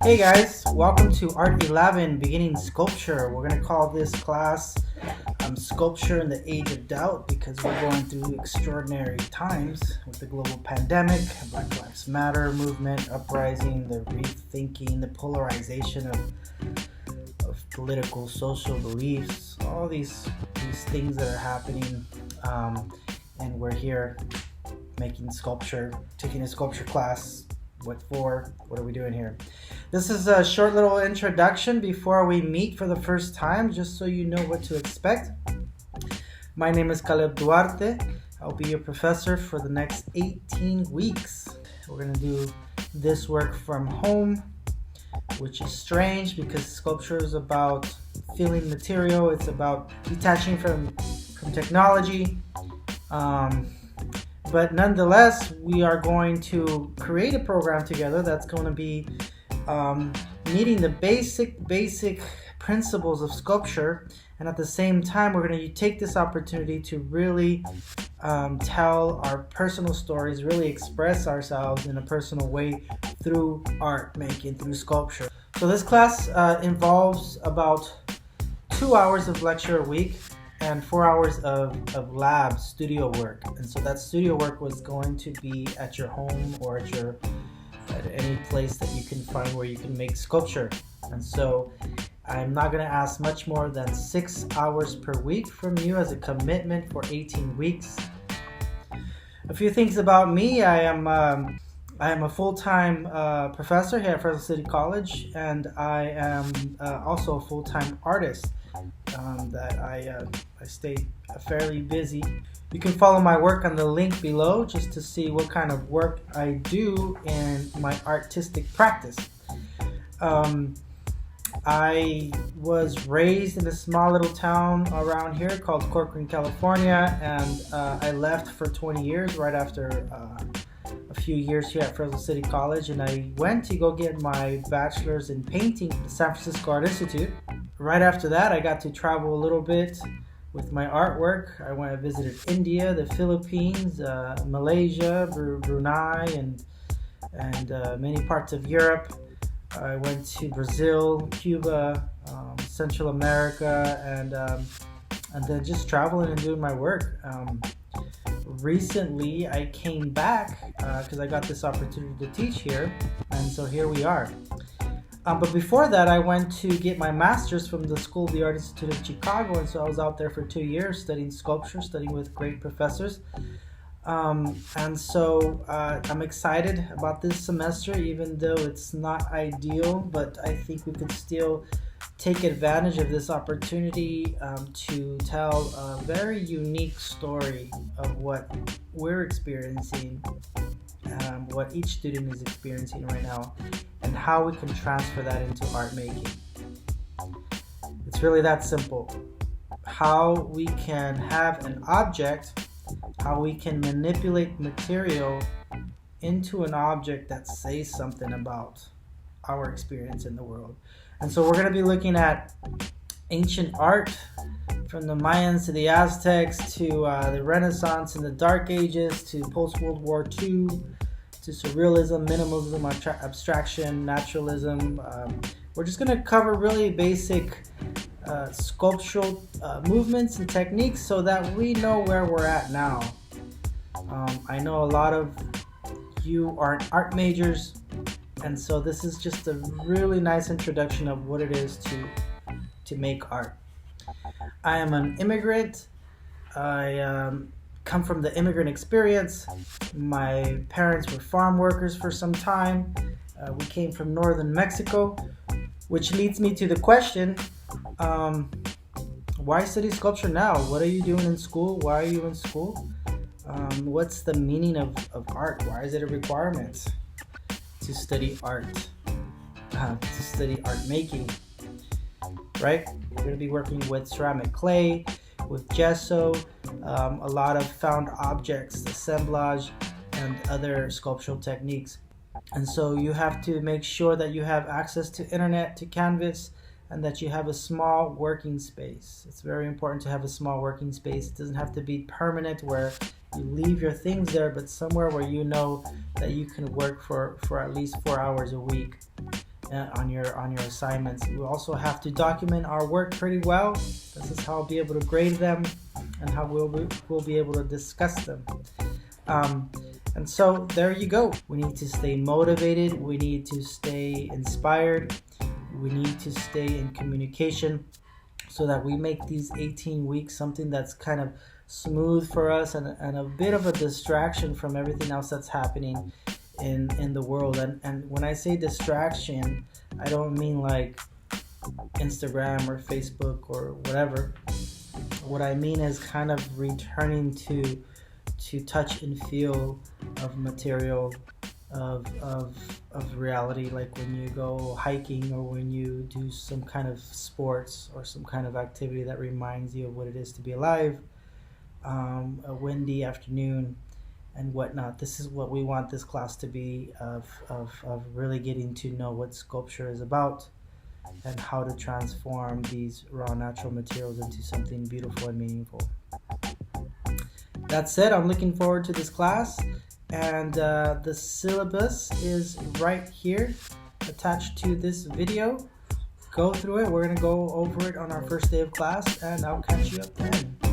Hey guys, welcome to Art 11 Beginning Sculpture. We're going to call this class Sculpture in the Age of Doubt because we're going through extraordinary times with the global pandemic, Black Lives Matter movement, uprising, the rethinking, the polarization of political, social beliefs, all these things that are happening. And we're here making sculpture, taking a sculpture class. What for? What are we doing here? This is a short little introduction before we meet for the first time, just so you know what to expect. My name is Caleb Duarte. I'll be your professor for the next 18 weeks. We're going to do this work from home, which is strange because sculpture is about feeling material. It's about detaching from technology. But nonetheless, we are going to create a program together that's going to be meeting the basic principles of sculpture, and at the same time we're going to take this opportunity to really tell our personal stories, really express ourselves in a personal way through art making, through sculpture. So this class involves about 2 hours of lecture a week and 4 hours of lab studio work. And so that studio work was going to be at your home or at any place that you can find where you can make sculpture. And so I'm not going to ask much more than 6 hours per week from you as a commitment for 18 weeks. A few things about me. I am a full-time professor here at Fresno City College, and I am also a full-time artist. That I stay fairly busy. You can follow my work on the link below just to see what kind of work I do in my artistic practice. I was raised in a small little town around here called Corcoran, California, and I left for 20 years right after a few years here at Fresno City College, and I went to go get my bachelor's in painting at the San Francisco Art Institute. Right after that, I got to travel a little bit with my artwork. I went and visited India, the Philippines, Malaysia, Brunei, and many parts of Europe. I went to Brazil, Cuba, Central America, and then just traveling and doing my work. Recently, I came back because I got this opportunity to teach here, and so here we are. But before that, I went to get my master's from the School of the Art Institute of Chicago, and so I was out there for 2 years studying sculpture, studying with great professors. And so I'm excited about this semester, even though it's not ideal, but I think we could still take advantage of this opportunity to tell a very unique story of what we're experiencing, what each student is experiencing right now, and how we can transfer that into art making. It's really that simple. How we can have an object, how we can manipulate material into an object that says something about our experience in the world. And so we're going to be looking at ancient art, from the Mayans to the Aztecs to the Renaissance and the Dark Ages to post-World War II to surrealism, minimalism, abstraction, naturalism. We're just going to cover really basic sculptural movements and techniques so that we know where we're at now. I know a lot of you are art majors, and so this is just a really nice introduction of what it is to make art. I am an immigrant. I come from the immigrant experience. My parents were farm workers for some time. We came from northern Mexico, which leads me to the question, why study sculpture now? What are you doing in school? Why are you in school? What's the meaning of art? Why is it a requirement to study art, to study art making, right? We're going to be working with ceramic clay, with gesso, a lot of found objects, assemblage, and other sculptural techniques. And so you have to make sure that you have access to internet, to canvas, and that you have a small working space. It's very important to have a small working space. It doesn't have to be permanent where you leave your things there, but somewhere where you know that you can work for at least 4 hours a week. on your assignments. We also have to document our work pretty well. This is how I'll be able to grade them and how we'll be able to discuss them. And so there you go. We need to stay motivated. We need to stay inspired. We need to stay in communication so that we make these 18 weeks something that's kind of smooth for us and a bit of a distraction from everything else that's happening in the world. And when I say distraction, I don't mean like Instagram or Facebook or whatever. What I mean is kind of returning to touch and feel of material, of reality, like when you go hiking or when you do some kind of sports or some kind of activity that reminds you of what it is to be alive, a windy afternoon and whatnot. This is what we want this class to be, of really getting to know what sculpture is about and how to transform these raw natural materials into something beautiful and meaningful. That said, I'm looking forward to this class, and the syllabus is right here attached to this video. Go through it. We're going to go over it on our first day of class, and I'll catch you up then.